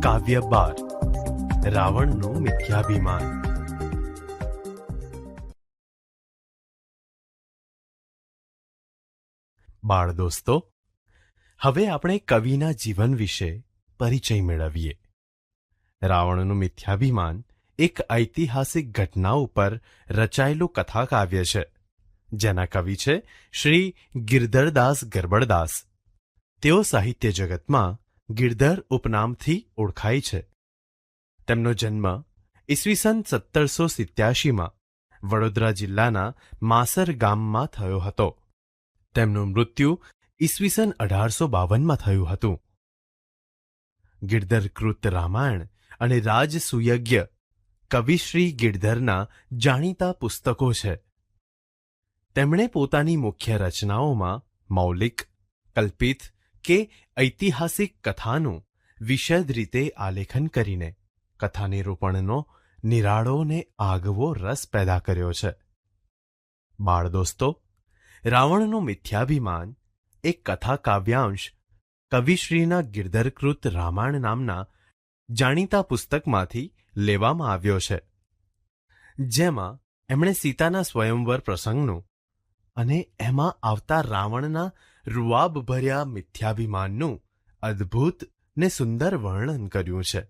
કાવ્ય 12 રાવણનું મિથ્યાભિમાન. બાળ દોસ્તો, હવે આપણે કવિના જીવન વિશે પરિચય મેળવીએ. રાવણનું મિથ્યાભિમાન એક ઐતિહાસિક ઘટના ઉપર રચાયેલું કથા કાવ્ય છે, જેના કવિ છે શ્રી ગિરધરદાસ ગરબડદાસ. તેઓ સાહિત્ય જગતમાં ગિરધર ઉપનામથી ઓળખાય છે. તેમનો જન્મ ઈસવીસન 1787માં વડોદરા જિલ્લાના માસર ગામમાં થયો હતો. તેમનું મૃત્યુ ઈસવીસન 1852માં થયું હતું. ગિરધરકૃત રામાયણ અને રાજસુયજ્ઞ કવિશ્રી ગિરધરના જાણીતા પુસ્તકો છે. તેમણે પોતાની મુખ્ય રચનાઓમાં મૌલિક, કલ્પિત કે ઐતિહાસિક કથાનું વિશદ રીતે આલેખન કરીને કથા નિરૂપણનો નિરાળો ને આગવો રસ પેદા કર્યો છે. બાળ દોસ્તો, રાવણનું મિથ્યાભિમાન એક કથા કાવ્યાંશ કવિશ્રીના ગિરધરકૃત રામાયણ નામના જાણીતા પુસ્તકમાંથી લેવામાં આવ્યો છે, જેમાં એમણે સીતાના સ્વયંવર પ્રસંગનું અને એમાં આવતા રાવણના રૂઆબભર્યા મિથ્યાભિમાનનું અદ્ભુત ને સુંદર વર્ણન કર્યું છે.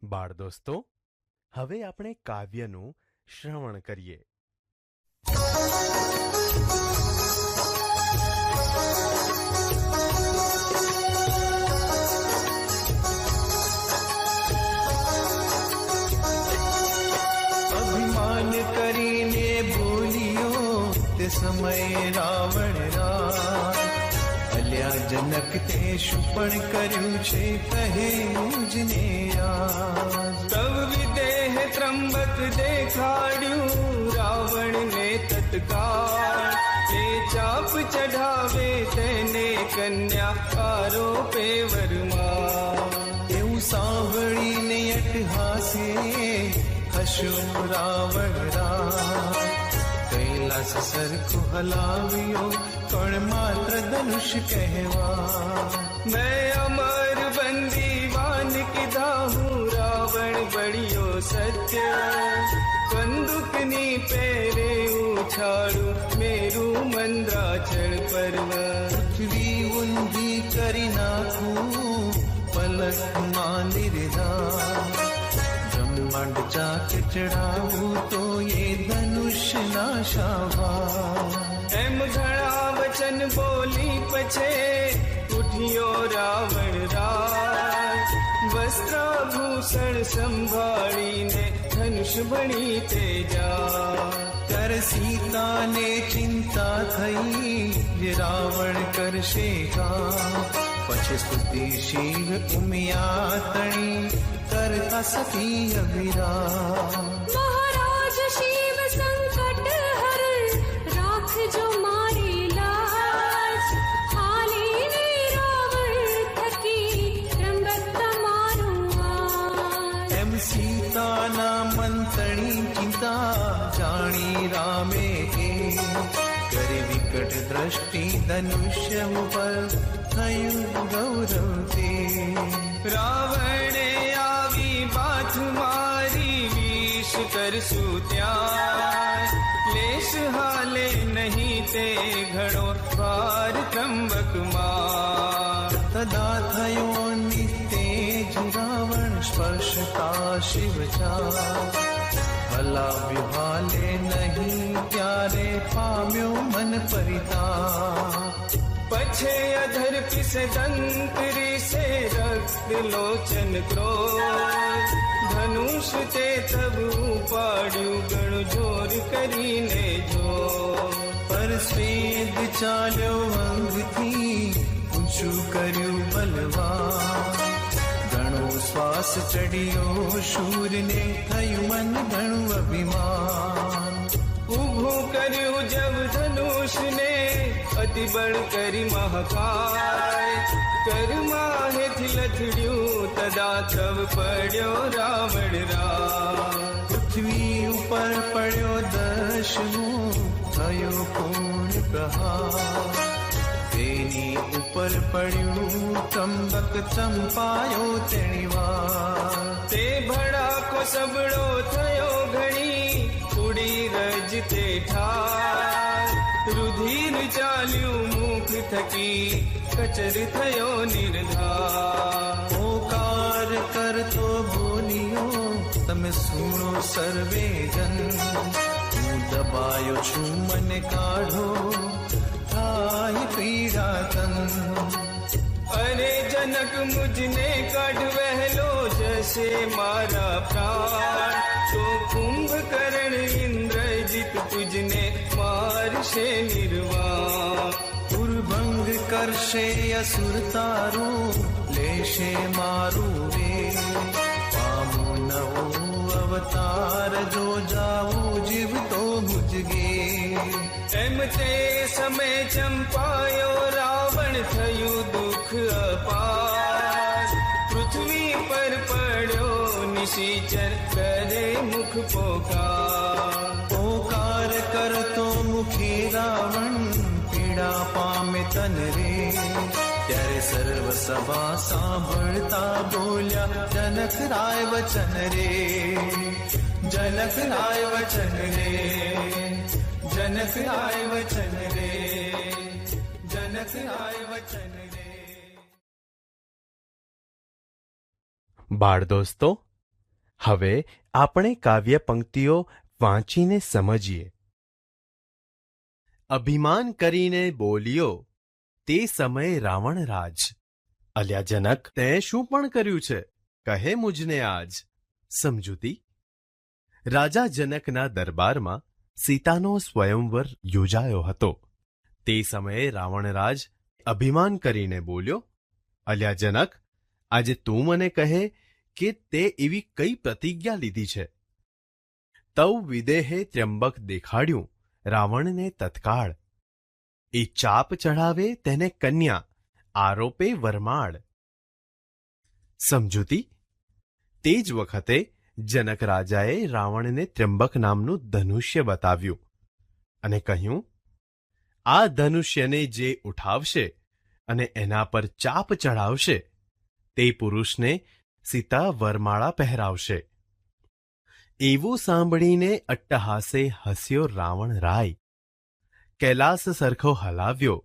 બાળ દોસ્તો, હવે આપણે કાવ્યનું શ્રવણ કરીએ. અભિમાન કરીને બોલ્યો તે સમયે રાવણ રાજ, અલ્યા જનક તે શું પણ કર્યું છે કહે ઉજને યાદ. તવ વિદેહ ત્રંબક દેખાડ્યું રાવણને તત્કાળ, તે ચાપ ચઢાવે તેને કન્યા આરોપે વરમાં. એવું સાંભળીને અટહાસે હસ્યો રાવણ રાજ, કૈલાસ સરખો હલાવ્યો પણ માત્ર ધનુષ કહેવા. મેં અમર બંદીવાન કીધા હું રાવણ બળ્યો સત્ય, બંદૂકની પેરે ઉછાળું મેરું મંદ્રાચળ પર્વત. પૃથ્વી ઊંધી કરી નાખું પલકમાં નિર્ધાર, બ્રહ્માંડ ચાક ચડાવું તો એ ધનુષના શાવા. એમ ઘણા વચન બોલી પછે ઉઠ્યો રાવણ રાજ, વસ્ત્રાભૂષણ સંભાળીને ધનુષ બની તેજા. ત્યારે સીતાને ચિંતા થઈ રાવણ કરશે કામ, પછી સ્તુતિ શિવ ઉમિયા તણી કરતા સતી અભિરામ. મહારાજ શિવ સંકટ હર રાખજો મારી લાજ, હાલીને રાવણ થકી ત્રંબક તમારું આજ. એમ સીતાના મંતણી ચિંતા જાણી રામે કરી વિકટ દ્રષ્ટિ ધનુષ્ય ઉપર થયું ગૌરવ તે. રાવણે આવી બાથ મારી વિષ કરશું ત્યાં, લેશ હાલે નહીં તે ઘણો ભાર ત્રંબકમાં. તદા થયો નિસ્તેજ રાવણ સ્પર્શતા શિવચા, હલાવ્યો હાલે નહીં ત્યારે પામ્યો મન પરિતા. પછે અધર પિસે દંતરી સે રક્ત લોચન ક્રોધ, ધનુષ તે તબ ઉપાડ્યું ગણું જોર કરીને જો. પર સ્વેદ ચાલ્યો અંગથી ઊંચું કર્યું બલવા, ઘણો શ્વાસ ચડ્યો શૂરને થયું મન ઘણું અભિમાન. ઊભું કર્યું જબ ધનુષને અતિ બળ કરી મહાકાય, કર્મા હેથી લથડ્યું તદા થવ પડ્યો રાવણ રાજ. પૃથ્વી ઉપર પડ્યો દશમો થયો પૂર્ણ પ્રહાર, તેની ઉપર પડ્યું ત્રંબક ચંપાયો તેણી વાર. તે ભડાકો સબળો થયો ઘણી ઉડી રજતે ઠાર. રુધિર ચાલ્યું મુખ થકી કચર થયો નિર્ધાર. ઓકાર કરતો બોલ્યો તમે સુણો સર્વે જન, હું દબાયો છું મને કાઢો થાય પીડા તન. અરે જનક મુજને કાઢ વહેલો જશે મારા પ્રાણ. તો કુંભકર્ણ ઇન્દ્રજીત તુજને મારશે નિર્વાણ. ઉર્ભંગ કરશે અસુર તારું લેશે મારું વે. પામું નવો અવતાર જો જાવું જીવતો મુજગે. એમ તે સમય ચંપાયો રાવણ થયું દુઃખ અપાર. પૃથ્વી પર પડ્યો નિશિચર કરે મુખ પોકાર. પોકાર કરતો મુખી રાવણ પીડા પામે તન રે. ત્યારે સર્વ સભા સાંભળતા બોલ્યા જનક રાય વચન રે. જનક રાય વચન રે. જનક રાય વચન રે. જનક રાય વચન રે. બાળ દોસ્તો, હવે આપણે કાવ્ય પંક્તિઓ વાંચીને સમજીએ. અભિમાન કરીને બોલ્યો તે સમયે રાવણ રાજ. અલ્યા જનક, તે શું પણ કર્યું છે કહે મુજને આજ. સમજૂતી. રાજા જનકના દરબારમાં સીતાનો સ્વયંવર યોજાયો હતો. તે સમયે રાવણરાજ અભિમાન કરીને બોલ્યો, અલ્યા જનક, આજે તું મને કહે કે તે એવી કઈ પ્રતિજ્ઞા લીધી છે. તવ વિદેહે ત્ર્યંબક દેખાડ્યું રાવણને તત્કાળ. એ ચાપ ચઢાવે તેને કન્યા, આરોપે વરમાળ. સમજૂતી. તે જ વખતે જનક રાજાએ રાવણને ત્ર્યંબક નામનું ધનુષ્ય બતાવ્યું અને કહ્યું, આ ધનુષ્યને જે ઉઠાવશે અને એના પર ચાપ ચઢાવશે તે પુરુષને સીતા વરમાળા પહેરાવશે. એવું સાંભળીને અટ્ટહાસે હસ્યો રાવણ રાય. કૈલાસ સરખો હલાવ્યો,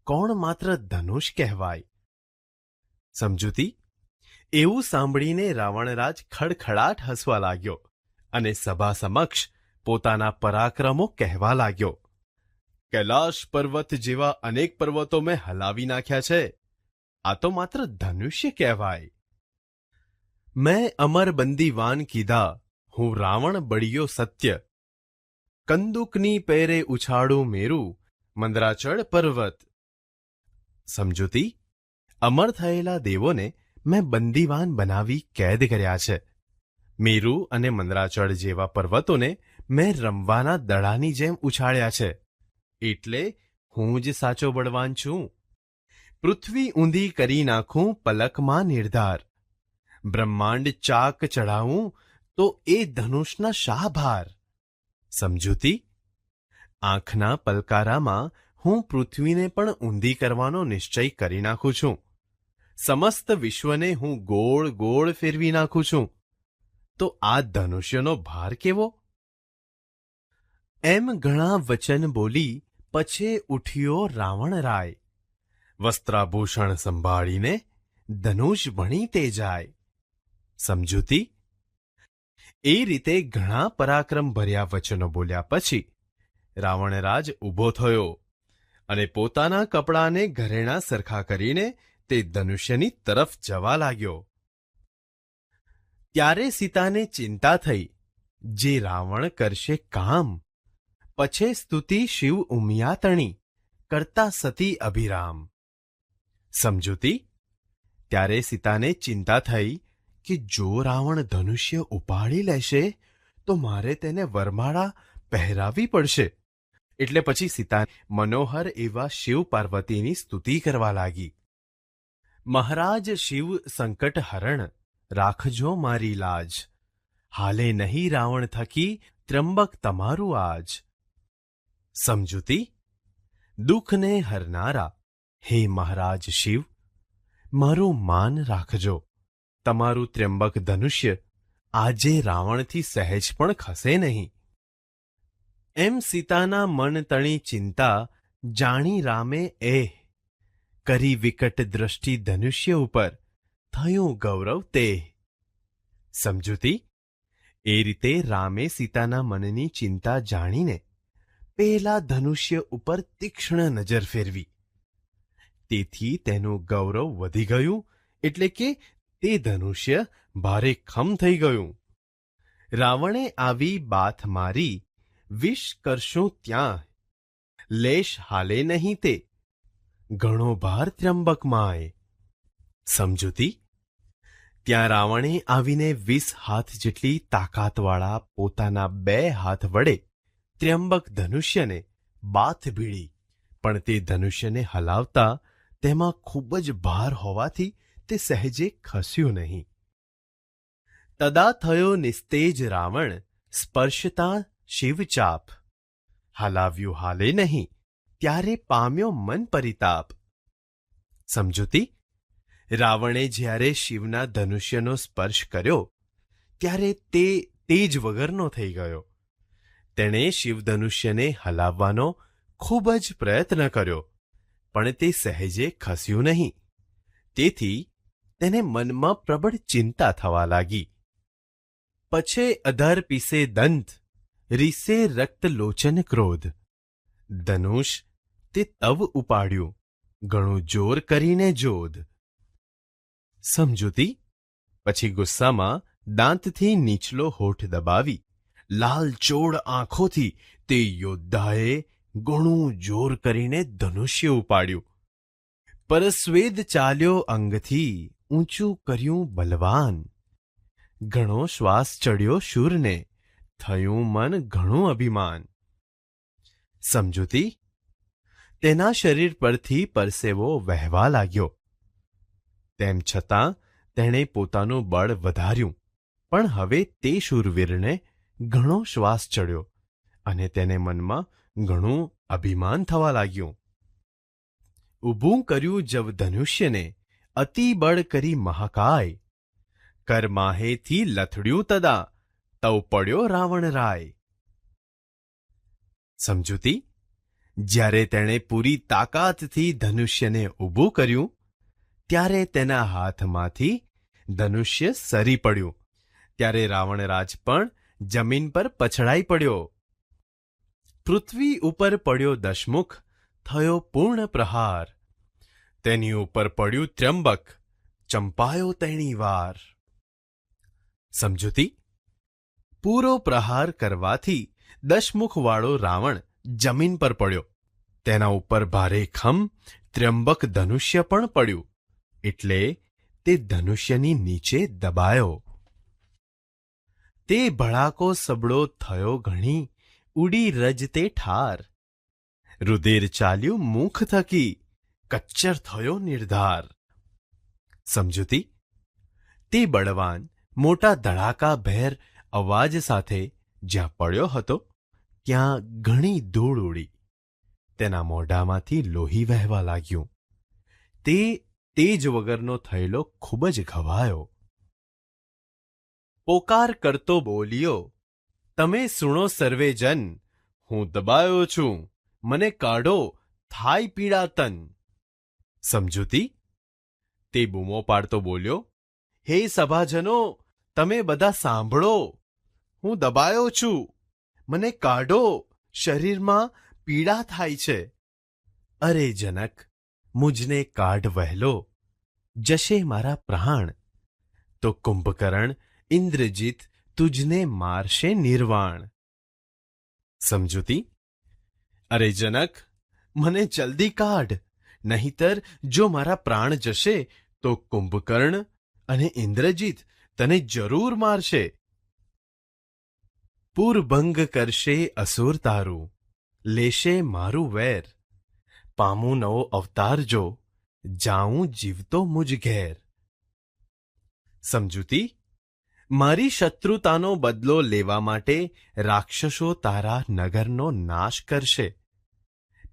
કોણ માત્ર ધનુષ કહેવાય. સમજૂતી. એવું સાંભળીને રાવણરાજ ખડખડાટ હસવા લાગ્યો અને સભા સમક્ષ પોતાના પરાક્રમો કહેવા લાગ્યો. કૈલાશ પર્વત જેવા અનેક પર્વતો મેં હલાવી નાખ્યા છે, આ તો માત્ર ધનુષ્ય કહેવાય. મેં અમર બંદીવાન કીધા, હું રાવણ બળિયો સત્ય. કંદુકની પેરે ઉછાળું મેરું મંદરાચળ પર્વત. સમજૂતી. અમર થયેલા દેવોને મેં બંદીવાન બનાવી કેદ કર્યા છે. મેરુ અને મંદરાચળ જેવા પર્વતોને મેં રમવાના દડાની જેમ ઉછાળ્યા છે. એટલે હું જ સાચો બળવાન છું. પૃથ્વી ઊંધી કરી નાખું પલકમાં નિર્ધાર. બ્રહ્માંડ ચાક ચઢાવું તો એ ધનુષના શા ભાર. સમજૂતી. આંખના પલકારામાં હું પૃથ્વીને પણ ઊંધી કરવાનો નિશ્ચય કરી નાખું છું. સમસ્ત વિશ્વને હું ગોળ ગોળ ફેરવી નાખું છું. તો આ ધનુષ્યનો ભાર કેવો? એમ ઘણા વચન બોલી પછે ઉઠ્યો રાવણ રાય. વસ્ત્રાભૂષણ સંભાળીને ધનુષ ભણી તે જાય. સમજૂતી. એ રીતે ઘણા પરાક્રમ ભર્યા વચનો બોલ્યા પછી રાવણરાજ ઊભો થયો અને પોતાના કપડાને ઘરેણા સરખા કરીને તે ધનુષ્યની તરફ જવા લાગ્યો. ત્યારે સીતાને ચિંતા થઈ, જે રાવણ કરશે કામ. પછે સ્તુતિ શિવ ઉમિયાતણી કરતા સતી અભિરામ. સમજૂતી. ત્યારે સીતાને ચિંતા થઈ કે જો રાવણ ધનુષ્ય ઉપાડી લેશે તો મારે તેને વરમાળા પહેરાવી પડશે. એટલે પછી સીતા મનોહર એવા શિવ પાર્વતીની સ્તુતિ કરવા લાગી. મહારાજ શિવ સંકટ હરણ રાખજો મારી લાજ. હાલે નહીં રાવણ થકી ત્રંબક તમારું આજ. સમજૂતી. દુઃખને હરનારા હે મહારાજ શિવ, મારું માન રાખજો. તમારું ત્ર્યંબક ધનુષ્ય આજે રાવણથી સહેજ પણ ખસે નહીં. એમ સીતાના મન તણી ચિંતા જાણી રામે કરી વિકટ દ્રષ્ટિ ધનુષ્ય ઉપર થયું ગૌરવ તે. સમજૂતી. એ રીતે રામે સીતાના મનની ચિંતા જાણીને પેલા ધનુષ્ય ઉપર તીક્ષ્ણ નજર ફેરવી. તેથી તેનું ગૌરવ વધી ગયું, એટલે કે તે ધનુષ્ય ભારે ખમ થઈ ગયું. રાવણે આવી બાથ મારી, વિષ કરશું ત્યાં, લેશ હાલે નહીં તે, ઘણો ભાર ત્ર્યંબકમાંય. સમજૂતી. ત્યાં રાવણે આવીને 20 હાથ જેટલી તાકાતવાળા પોતાના 2 હાથ વડે ત્ર્યંબક ધનુષ્યને બાથ ભીડી, પણ તે ધનુષ્યને હલાવતા તેમાં ખૂબ જ ભાર હોવાથી તે સહેજે ખસ્યું નહીં. તદા થયો નિસ્તેજ રાવણ, સ્પર્શતા શિવચાપ, હલાવ્યું હાલે નહીં, ત્યારે પામ્યો મન પરિતાપ. સમજૂતી. રાવણે જ્યારે શિવના ધનુષ્યનો સ્પર્શ કર્યો ત્યારે તે તેજ વગરનો થઈ ગયો. તેણે શિવધનુષ્યને હલાવવાનો ખૂબ જ પ્રયત્ન કર્યો, પણ તે સહેજે ખસ્યું નહીં. તેથી તેને મનમાં પ્રબળ ચિંતા થવા લાગી. પછે અધર પીસે દંત, રીસે રક્ત લોચન ક્રોધ, ધનુષ તે તવ ઉપાડ્યું, ઘણું જોર કરીને જોધ. સમજૂતી. પછી ગુસ્સામાં દાંતથી નીચલો હોઠ દબાવી લાલ ચોળ આંખોથી તે યોદ્ધાએ ઘણું જોર કરીને ધનુષ્ય ઉપાડ્યું. પરસ્વેદ ચાલ્યો અંગથી, ઊંચું કર્યું બલવાન, ઘણો શ્વાસ ચડ્યો શૂરને, થયું મન ઘણું અભિમાન. સમજૂતી. તેના શરીર પરથી પરસેવો વહેવા લાગ્યો. તેમ છતાં તેણે પોતાનું બળ વધાર્યું, પણ હવે તે શૂરવીરને ઘણો શ્વાસ ચડ્યો અને તેને મનમાં ઘણું અભિમાન થવા લાગ્યું. ઊભું કર્યું જવ ધનુષ્યને, અતિ બળ કરી મહાકાય, કરમાહેથી લથડ્યું તદા, તવ પડ્યો રાવણ રાય. સમજૂતી. જ્યારે તેણે પૂરી તાકાતથી ધનુષ્યને ઊભું કર્યું ત્યારે તેના હાથમાંથી ધનુષ્ય સરી પડ્યું. ત્યારે રાવણરાજ પણ જમીન પર પછડાઈ પડ્યો. પૃથ્વી ઉપર પડ્યો દશમુખ, થયો પૂર્ણ પ્રહાર, તેની ઉપર પડ્યું ત્ર્યંબક, ચંપાયો તેણી વાર. સમજૂતી. પૂરો પ્રહાર કરવાથી દશમુખવાળો રાવણ જમીન પર પડ્યો. તેના ઉપર ભારે ખમ ત્ર્યંબક ધનુષ્ય પણ પડ્યું, એટલે તે ધનુષ્યની નીચે દબાયો. તે ભડાકો સબળો થયો ઘણી, ઉડી રજ તે ઠાર, રુધિર ચાલ્યું મુખ થકી, કચ્ચર થયો નિર્ધાર. સમજૂતી. તે બળવાન મોટા ધડાકા ભેર અવાજ સાથે જ્યાં પડ્યો હતો ત્યાં ઘણી ધૂળ ઉડી. તેના મોઢામાંથી લોહી વહેવા લાગ્યું. તે તેજ વગરનો થયેલો ખૂબ જ ઘવાયો. પોકાર કરતો બોલ્યો, તમે સુણો સર્વે જન, હું દબાયો છું, મને કાઢો, થાય પીડા તન. સમજૂતી. તે બૂમો પાડતો બોલ્યો, હે સભાજનો, તમે બધા સાંભળો, હું દબાયો છું, મને કાઢો, શરીરમાં પીડા થાય છે. અરે જનક, મુજને કાઢ વહેલો, જશે મારા પ્રાણ, તો કુંભકર્ણ ઇન્દ્રજીત તુજને મારશે નિર્વાણ. સમજૂતી. અરે જનક, મને જલ્દી કાઢ, નહીતર જો મારા પ્રાણ જશે તો કુંભકર્ણ અને ઇન્દ્રજીત તને જરૂર મારશે. પૂરભંગ કરશે અસુર તારું, લેશે મારું વેર, પામું નવો અવતાર જો, જાઉં જીવતો મુજ ઘેર. સમજૂતી. મારી શત્રુતાનો બદલો લેવા માટે રાક્ષસો તારા નગરનો નાશ કરશે,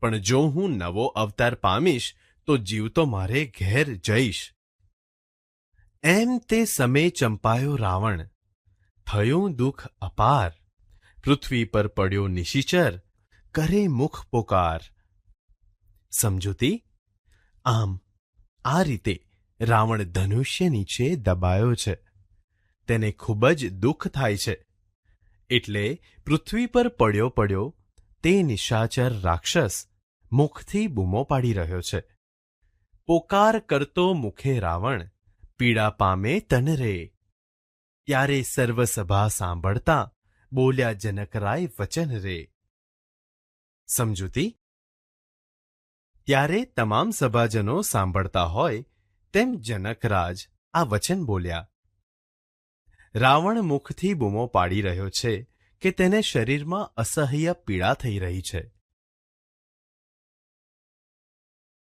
પણ જો હું નવો અવતાર પામીશ તો જીવતો મારે ઘેર જઈશ. એમ તે સમય ચંપાયો રાવણ, થયું દુઃખ અપાર. પૃથ્વી પર પડ્યો નિશિચર, કરે મુખ પોકાર. સમજૂતી. આમ આ રીતે રાવણ ધનુષ્ય નીચે દબાયો છે. તેને ખૂબ જ દુઃખ થાય છે. એટલે પૃથ્વી પર પડ્યો તે નિશાચર રાક્ષસ મુખથી બૂમો પાડી રહ્યો છે. પોકાર કરતો મુખે રાવણ, પીડા પામે તન રે. ત્યારે સર્વસભા સાંભળતા બોલ્યા જનકરાય વચન રે. સમજૂતી. ત્યારે તમામ સભાજનો સાંભળતા હોય તેમ જનકરાજ આ વચન બોલ્યા. રાવણ મુખથી બૂમો પાડી રહ્યો છે કે તેને શરીરમાં અસહ્ય પીડા થઈ રહી છે.